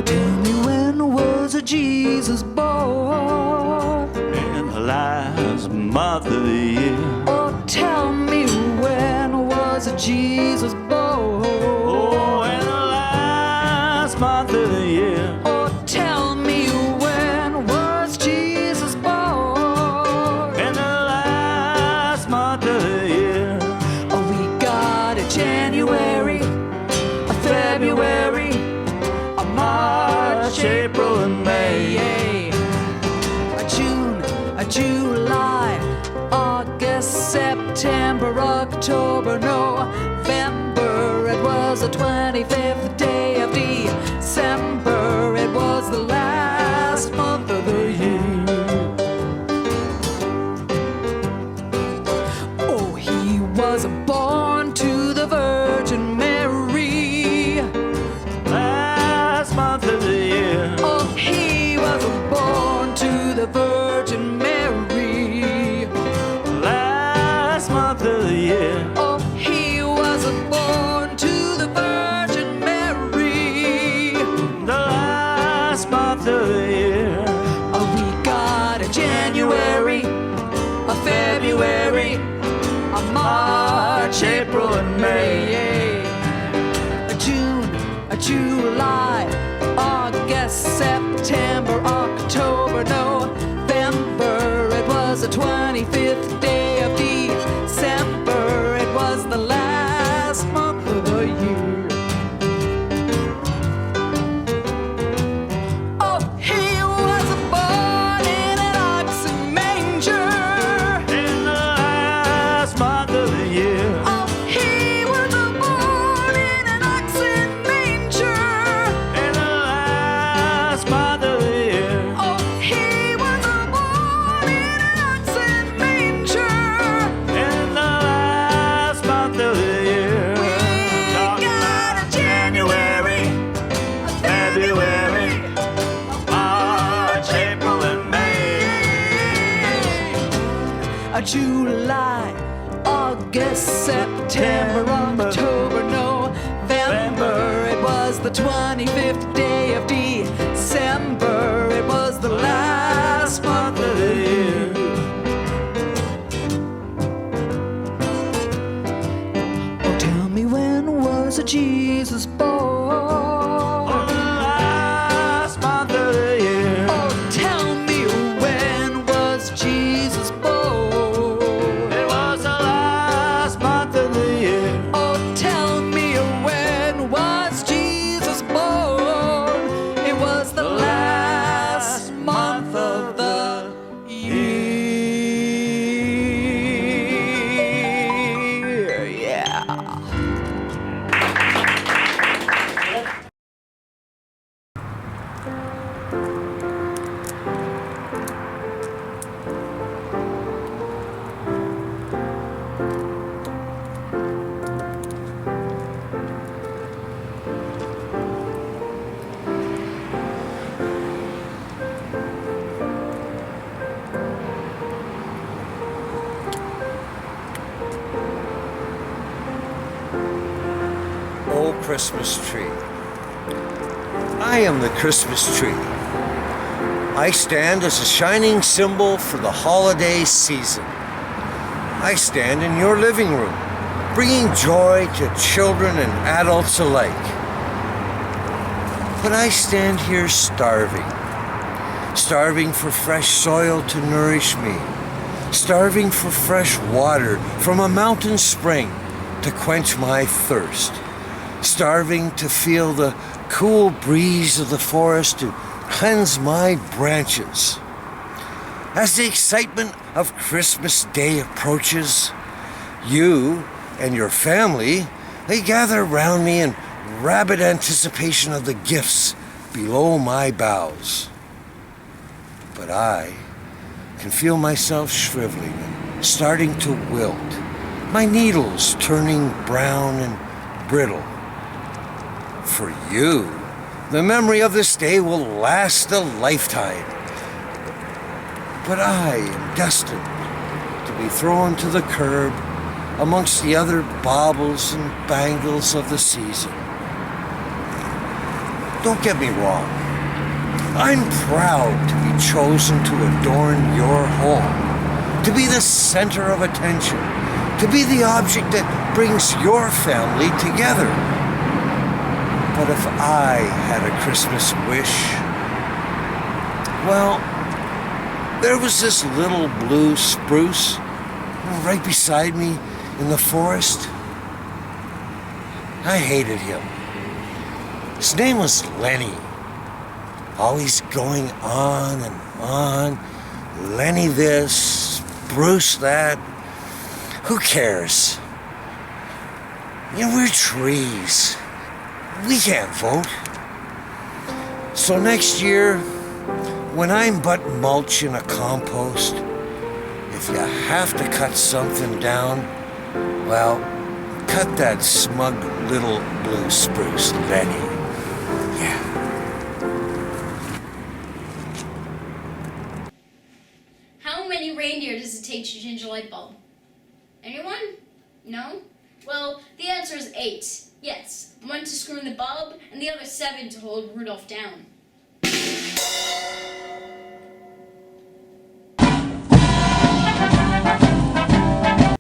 Tell me when was a Jesus born? In the last month of the year. Oh, tell me when was a Jesus born? Oh, in the last month of the year. Oh, tell me when was Jesus born? In the last month of the year. Oh, we got a January, a February, a March, April, and May. a June, a July, August, September, October, November. It was the 25th day of December. It was the last month of the year. Oh, he was born to the Virgin Mary. Last month of the year. Oh, he was born to the Virgin Mary. Last month of the year. Oh, he was born to the Virgin Mary. The last month of the year. Oh, we got a January, a February, a March, April, and May. A June, a July, August, September, October, November. It was the 25th day of December. It was the last month of the year. Oh, he was born in an ox and manger. In the last month of the year. Oh, he was born in an ox and manger. In the last month of the year. Oh, he was born in an ox and manger. In the last month of the year. We got a January, a February, March, April, and May. a July, August, September, October, November. It was the 25th day of December. It was the last month of the year. Oh, tell me when was a Jesus born? On the last month of the year. Oh, tell me when was Jesus born? It was the last month of the year. Oh, tell me when was Jesus born? It was the last month of the year. Yeah. Oh, Christmas tree. I am the Christmas tree. I stand as a shining symbol for the holiday season. I stand in your living room, bringing joy to children and adults alike. But I stand here starving. Starving for fresh soil to nourish me. Starving for fresh water from a mountain spring to quench my thirst. Starving to feel the cool breeze of the forest to cleanse my branches. As the excitement of Christmas Day approaches, you and your family, they gather round me in rabid anticipation of the gifts below my boughs. But I can feel myself shriveling and starting to wilt, my needles turning brown and brittle. For you, the memory of this day will last a lifetime. But I am destined to be thrown to the curb amongst the other baubles and bangles of the season. Don't get me wrong. I'm proud to be chosen to adorn your home, to be the center of attention, to be the object that brings your family together. But if I had a Christmas wish, well, there was this little blue spruce right beside me in the forest. I hated him. His name was Lenny. Always going on and on. Lenny this, Bruce that. Who cares? You know, we're trees. We can't vote. So next year, when I'm but mulch in a compost, if you have to cut something down, well, cut that smug little blue spruce, Lenny. Yeah. How many reindeer does it take to change a light bulb? Anyone? No? Well, the answer is 8. Yes, 1 to screw in the bulb, and the other 7 to hold Rudolph down.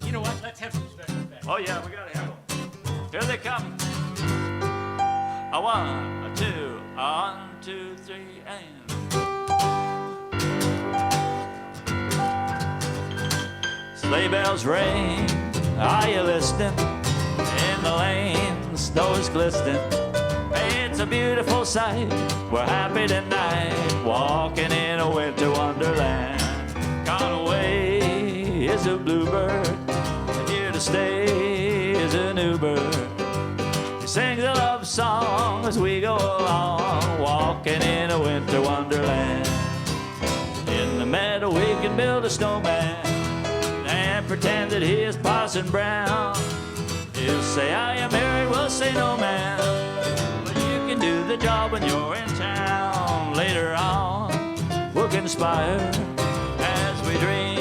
You know what? Let's have some special effects. Oh yeah, we gotta have them. Here they come. A 1, a 2, a 1, 2, 3, and. Sleigh bells ring, are you listening? In the lane, snow is glistening. It's a beautiful sight. We're happy tonight, walking in a winter wonderland. Gone away is a bluebird, and here to stay is a new bird. He sings a love song as we go along, walking in a winter wonderland. In the meadow we can build a snowman and pretend that he is Parson Brown. He'll say, I am married, we'll say no, man. But you can do the job when you're in town. Later on, we'll conspire as we dream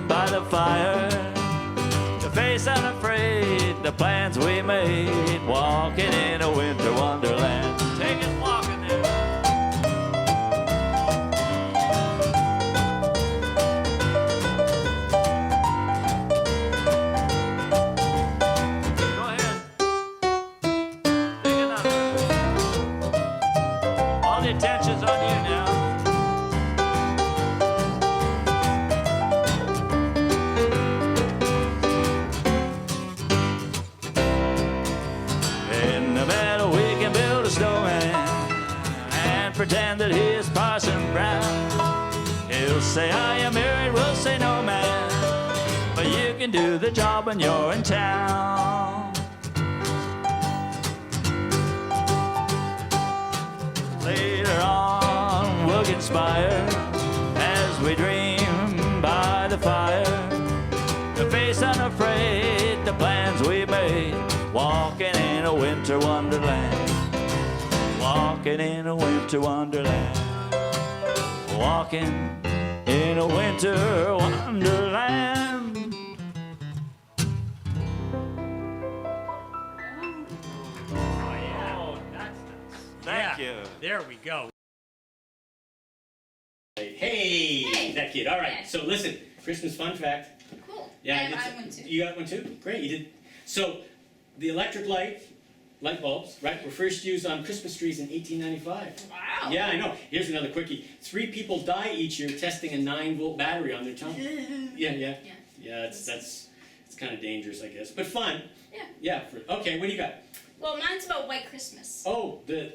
by the fire to face unafraid the plans we made, walking in a winter wonderland. Take it walking there. Attention's on you now. In the meadow we can build a snowman and pretend that he is Parson Brown. He'll say, I am married, we'll say no, man. But you can do the job when you're in town. Later on, we'll conspire as we dream by the fire to face unafraid the plans we made, walking in a winter wonderland, walking in a winter wonderland, walking in a winter wonderland. Thank you. There we go. Hey. That kid. All right. Yeah. So listen, Christmas fun fact. Cool. Yeah, I have one too. You got one too? Great, you did. So the electric light bulbs, right, were first used on Christmas trees in 1895. Wow. Yeah, I know. Here's another quickie. 3 people die each year testing a 9-volt battery on their tongue. Yeah, it's kind of dangerous, I guess, but fun. Yeah. Yeah. Okay, what do you got? Well, mine's about White Christmas. Oh, the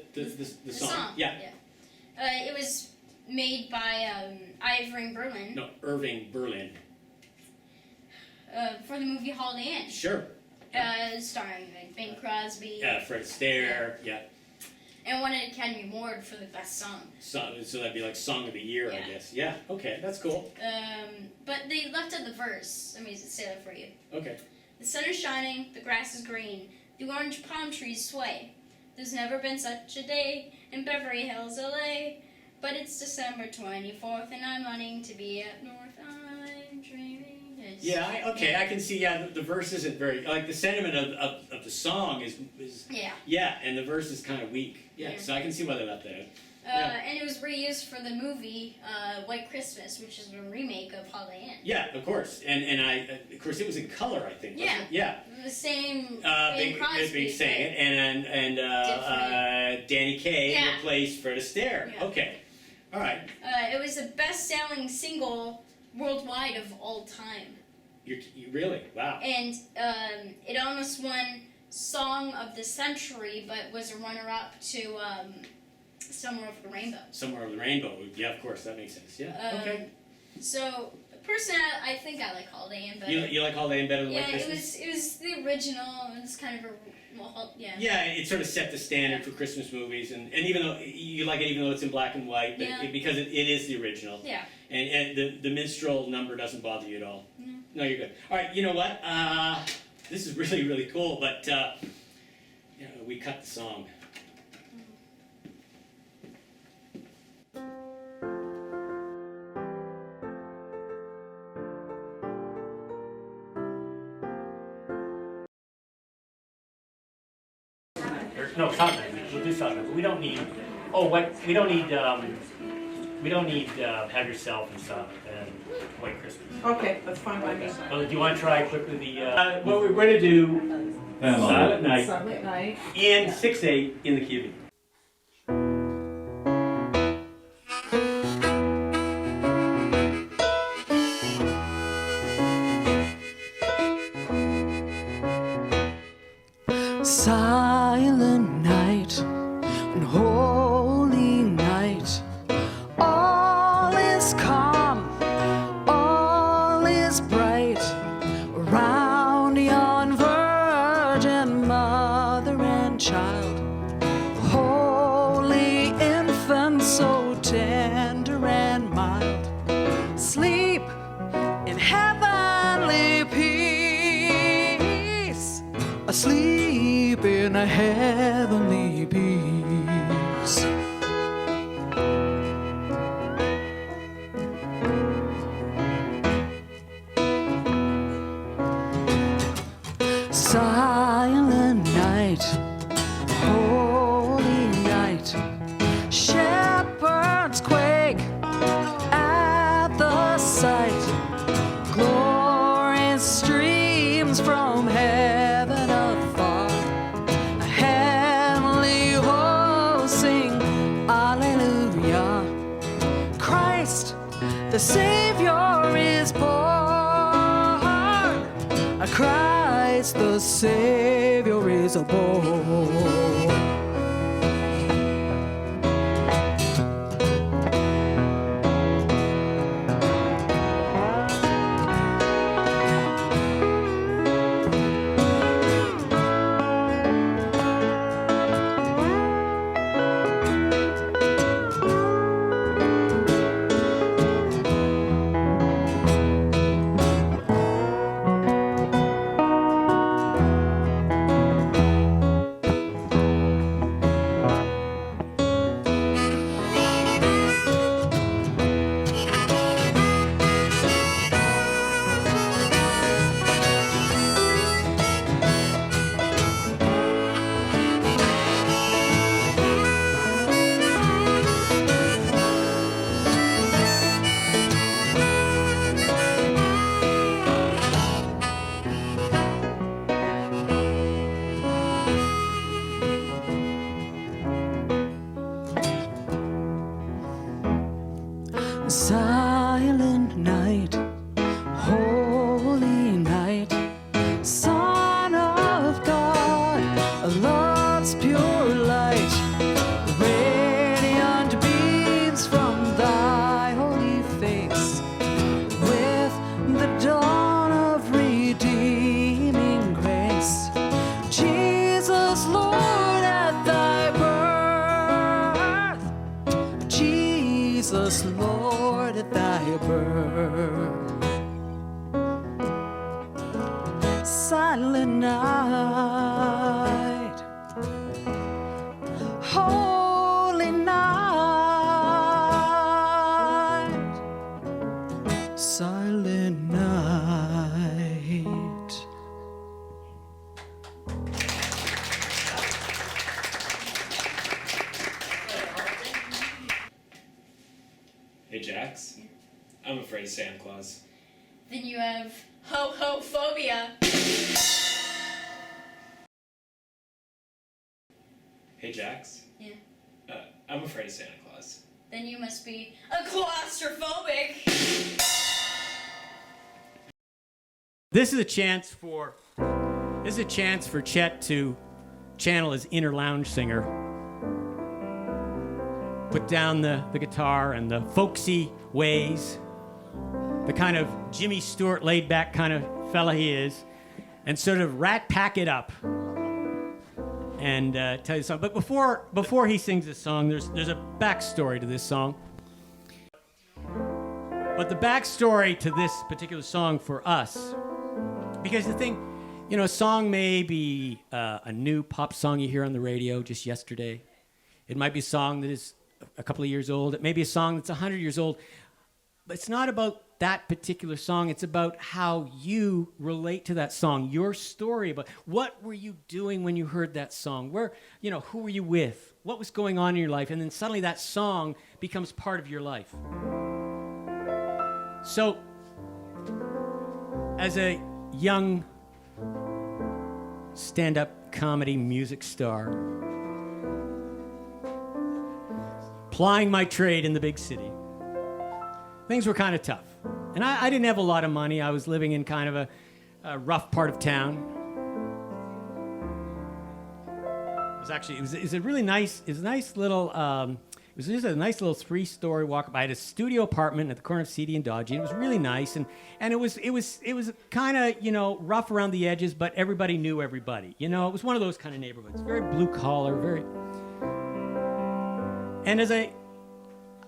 song. Yeah. It was made by Irving Berlin. No, Irving Berlin. For the movie Holiday Inn. Sure. Starring like Bing Crosby. Yeah, Fred Astaire. Yeah. And won an Academy Award for the best song. So that'd be like Song of the Year, I guess. Yeah. Okay, that's cool. But they left out the verse. Let me say that for you. Okay. The sun is shining, the grass is green, the orange palm trees sway. There's never been such a day in Beverly Hills, LA. But it's December 24th, and I'm wanting to be up north. I'm dreaming. Yeah, okay, I can see, the verse isn't very, like, the sentiment of the song is Yeah. and the verse is kind of weak. Yeah, so I can see why they left that out. And it was reused for the movie White Christmas, which is a remake of Holiday Inn. Yeah, of course. And of course, it was in color, I think, wasn't it? Yeah. The same Bing Crosby sang it, and Danny Kaye replaced Fred Astaire. Yeah. Okay. All right. It was the best-selling single worldwide of all time. You really? Wow. And it almost won Song of the Century, but was a runner-up to Somewhere Over the Rainbow. Somewhere Over the Rainbow. Yeah, of course, that makes sense. Yeah. Okay. So, personally, I think I like Holiday Inn better. You like Holiday Inn better than White Christmas? it was the original. It was kind of a Yeah, it sort of set the standard for Christmas movies, and even though you like it, even though it's in black and white, but because it is the original. Yeah. And the minstrel number doesn't bother you at all. No, you're good. All right, you know what? This is really, really cool, but we cut the song. No, Sonnet. We'll do Sonnet, but we don't need. Oh, what? We don't need. We don't need Have Yourself and Sonnet and White Christmas. Okay, that's fine by me. Well, do you want to try quickly the? What we're going to do. Silent Night. Silent Night. In 6/8 in the key of E. Silent night and holy night, all is calm, all is bright, around yon virgin mother and child, holy infant so tender and mild, sleep in heavenly peace, asleep in a heavenly peace. Silent night, holy night, shepherds quake at the sight, glory streams from heaven afar. The Savior is born. Christ the Savior is born. Silent night, holy night, Son of God, love's pure light, radiant beams from thy holy face, with the dawn of redeeming grace. Jesus, Lord, at thy birth, Jesus, Lord, at thy birth. Silent night, holy night, silent night. afraid of Santa Claus. Then you have ho-ho-phobia. Hey, Jax. Yeah. I'm afraid of Santa Claus. Then you must be a claustrophobic. This is a chance for Chet to channel his inner lounge singer. Put down the guitar and the folksy ways, the kind of Jimmy Stewart laid-back kind of fella he is, and sort of rat pack it up and tell you something. But before he sings this song, there's a backstory to this song. But the backstory to this particular song for us, because the thing, a song may be a new pop song you hear on the radio just yesterday. It might be a song that is a couple of years old. It may be a song that's 100 years old. But it's not about that particular song. It's about how you relate to that song, your story about what were you doing when you heard that song? Where, who were you with? What was going on in your life? And then suddenly that song becomes part of your life. So, as a young stand-up comedy music star, plying my trade in the big city, things were kind of tough. And I didn't have a lot of money. I was living in kind of a rough part of town. It was a really nice, it was a nice little, it was just a nice little 3-story walk-up. I had a studio apartment at the corner of CD and Dodgy, and it was really nice. And it was kind of, rough around the edges, but everybody knew everybody. It was one of those kind of neighborhoods. Very blue-collar, very... And as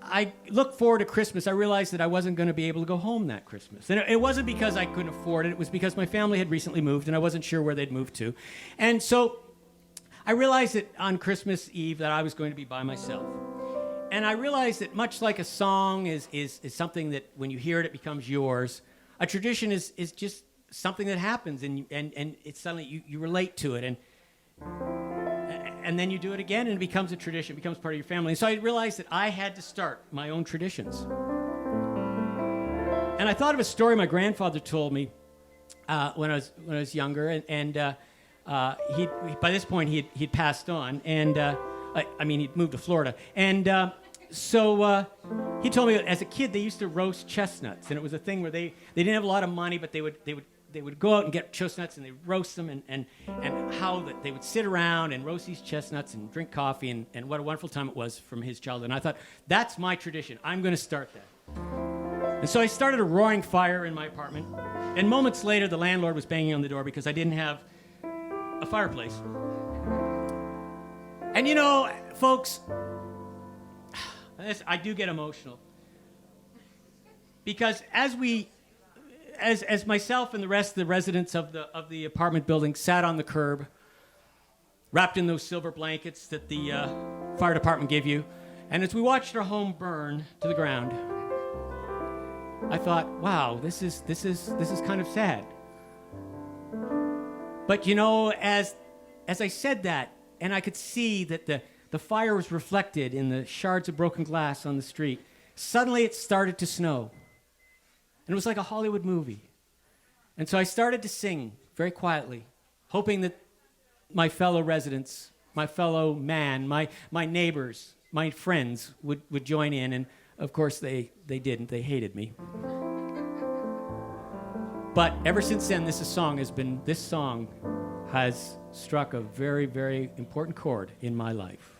I looked forward to Christmas, I realized that I wasn't going to be able to go home that Christmas. And it wasn't because I couldn't afford it. It was because my family had recently moved, and I wasn't sure where they'd moved to. And so I realized that on Christmas Eve that I was going to be by myself. And I realized that much like a song is something that when you hear it, it becomes yours, a tradition is just something that happens, and it's suddenly you relate to it. And then you do it again, and it becomes a tradition, it becomes part of your family. And so I realized that I had to start my own traditions. And I thought of a story my grandfather told me when I was younger, and he by this point he'd passed on, and he'd moved to Florida, and so he told me that as a kid they used to roast chestnuts, and it was a thing where they didn't have a lot of money, but they would go out and get chestnuts and they'd roast them, and how that they would sit around and roast these chestnuts and drink coffee, and what a wonderful time it was from his childhood. And I thought, that's my tradition. I'm going to start that. And so I started a roaring fire in my apartment, and moments later the landlord was banging on the door because I didn't have a fireplace. And folks, I do get emotional. Because as myself and the rest of the residents of the apartment building sat on the curb, wrapped in those silver blankets that the fire department gave you, and as we watched our home burn to the ground, I thought, wow, this is kind of sad. But as I said that, and I could see that the fire was reflected in the shards of broken glass on the street, suddenly it started to snow. And it was like a Hollywood movie. And so I started to sing very quietly, hoping that my fellow residents, my fellow man, my neighbors, my friends would join in. And of course they didn't. They hated me. But ever since then, this song has struck a very, very important chord in my life.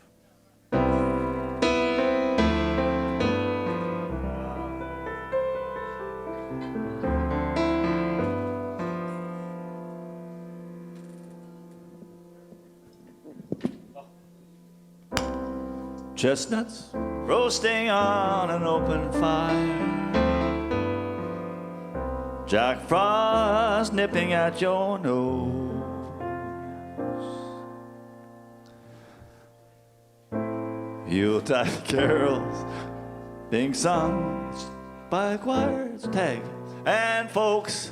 Chestnuts roasting on an open fire, Jack Frost nipping at your nose, Yuletide carols being sung by choirs, tag, and folks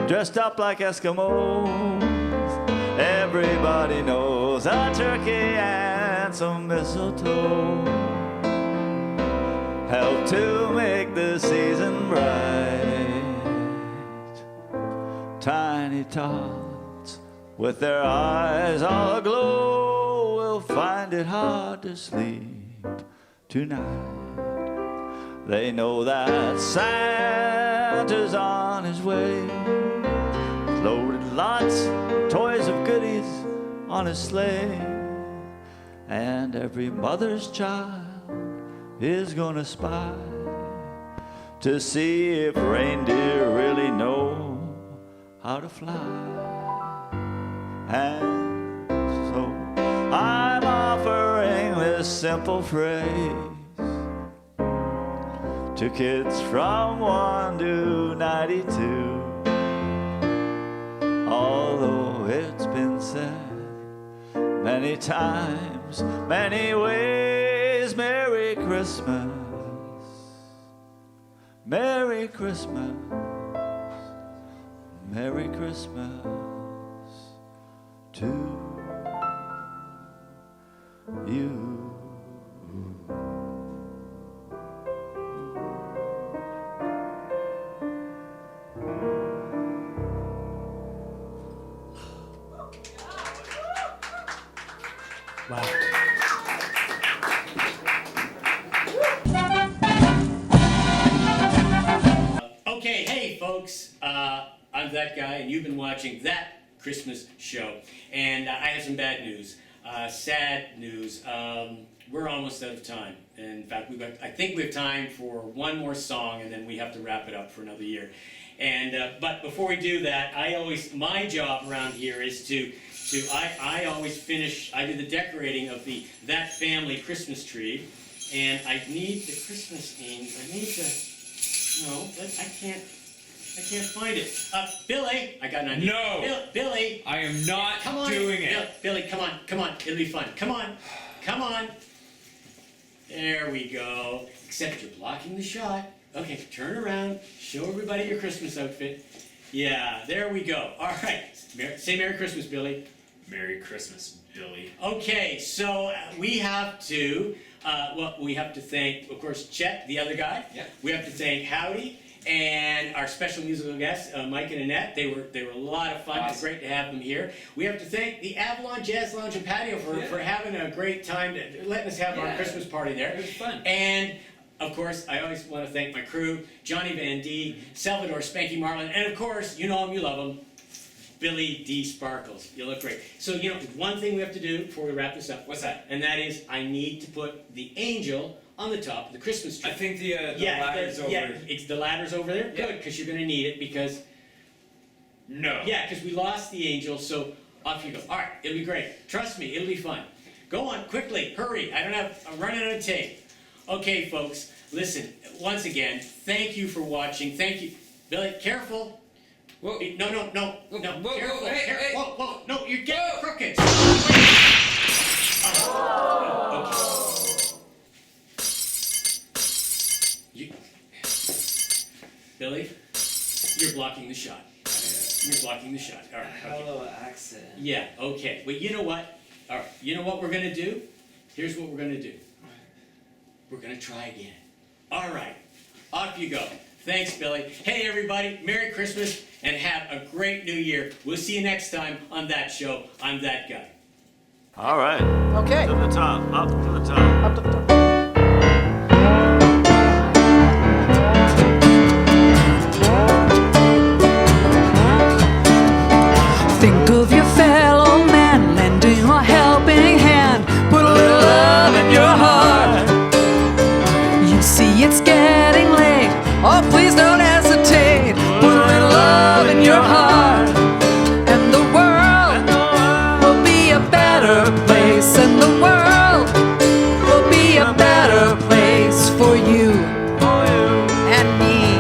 dressed up like Eskimos. Everybody knows a turkey and some mistletoe. help to make the season bright. Tiny tots with their eyes all aglow will find it hard to sleep tonight. They know that Santa's on his way, loaded lots, toys of goodies on his sleigh. And every mother's child is gonna spy to see if reindeer really know how to fly. And so I'm offering this simple phrase to kids from 1 to 92. Although it's been said many times, many ways, Merry Christmas, Merry Christmas, Merry Christmas to you. Wow. Okay, hey folks, I'm that guy, and you've been watching That Christmas Show. And I have some bad news, sad news. We're almost out of time. In fact, I think we have time for one more song, and then we have to wrap it up for another year. And but before we do that, my job around here is I always finish. I do the decorating of the That Family Christmas tree, and I need the Christmas themes. I need to. No, I can't find it. Billy, I got an idea. No. Billy. I am not Come on. doing it. Billy, come on. It'll be fun. Come on. There we go. Except you're blocking the shot. Okay, turn around. Show everybody your Christmas outfit. Yeah, there we go. All right. Say Merry Christmas, Billy. Merry Christmas, Billy. Okay, so we have to, we have to thank, of course, Chet, the other guy. Yeah. We have to thank Howdy and our special musical guests, Mike and Annette. They were a lot of fun. Awesome. It's great to have them here. We have to thank the Avalon Jazz Lounge and Patio for having a great time, letting us have our Christmas party there. It was fun. And of course, I always want to thank my crew, Johnny Van D, Salvador Spanky Marlin, and of course, you know him, you love him, Billy D. Sparkles. You look great. So, one thing we have to do before we wrap this up. What's that? And that is, I need to put the angel on the top of the Christmas tree. I think the ladder's over. Yeah, the ladder's over there. Yeah. Good, because you're going to need it because... No. Yeah, because we lost the angel, so off you go. All right, it'll be great. Trust me, it'll be fun. Go on, quickly, hurry. I'm running out of tape. Okay, folks, listen, once again, thank you for watching. Thank you. Billy, careful. Whoa. No. Whoa, Careful. hey. Whoa. No, you're getting crooked. Billy, you're blocking the shot. You're blocking the shot. All right. Okay. Hello, accent. Yeah, okay. But you know what? All right, you know what we're going to do? Here's what we're going to do. We're going to try again. All right, off you go. Thanks, Billy. Hey, everybody, Merry Christmas, and have a great New Year. We'll see you next time on That Show. I'm That Guy. All right. Okay. To the top. Up to the top. Up to the top. Think of your fellow man, lending a helping hand. Put a little love in your heart. You see it's getting late. Oh, please don't hesitate. Put a little love in your heart. And the world will be a better place. And the world will be a better place for you and me.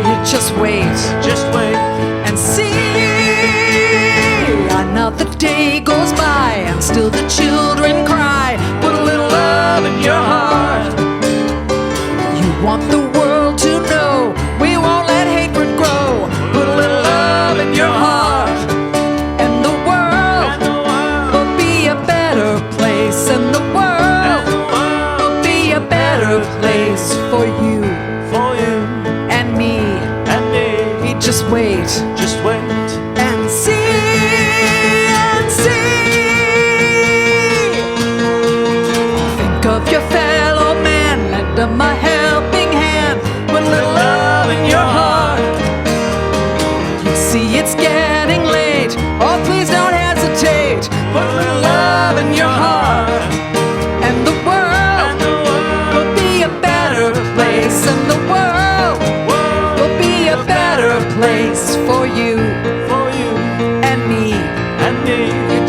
You just wait. Just wait. And see, another day goes by and still the children cry. Put a little love in your heart. You want the world to know we won't let hatred grow. Put a little love in your heart. And the world will be a better place. And the world will be a better place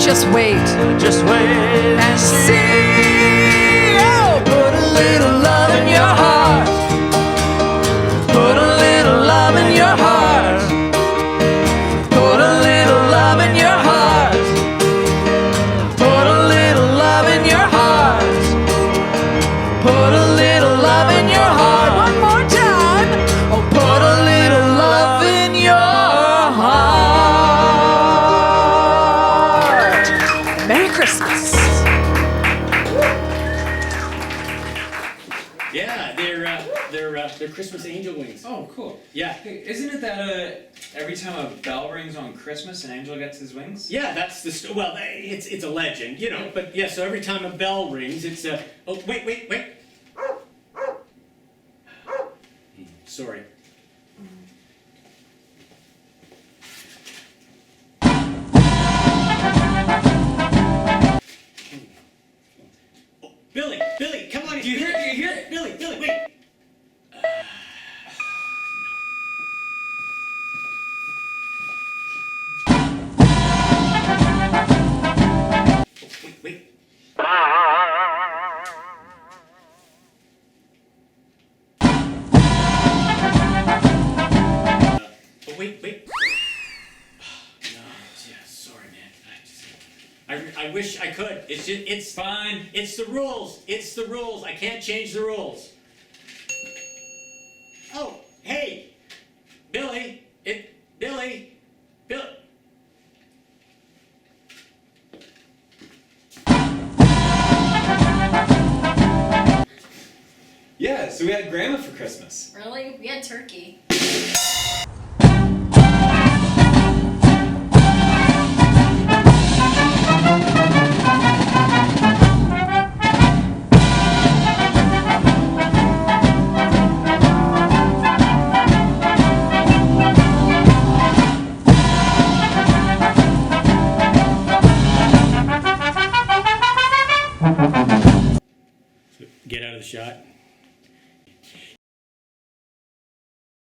Just wait Just wait and see. Oh, put a little love in your heart. Put a little love in your heart. Put a little love in your heart. Put a little love in your heart. Put a little love in your heart. One more time. Oh, put a little love in your heart. Merry Christmas. Yeah, they're Christmas angel wings. Oh, cool. Yeah. Hey, isn't it that every time a bell rings on Christmas, an angel gets his wings? Yeah, that's the well. It's a legend, you know. But yeah, so every time a bell rings, it's a. Oh, wait. Sorry. Oh, Billy, come on! Do you hear it? Do you hear it? Billy, wait. Wait. Wait. No, yeah, sorry, man. I wish I could. It's fine. It's the rules. I can't change the rules. Oh, hey, Billy. Billy. Yeah, so we had Grandma for Christmas. Really? We had turkey. Get out of the shot.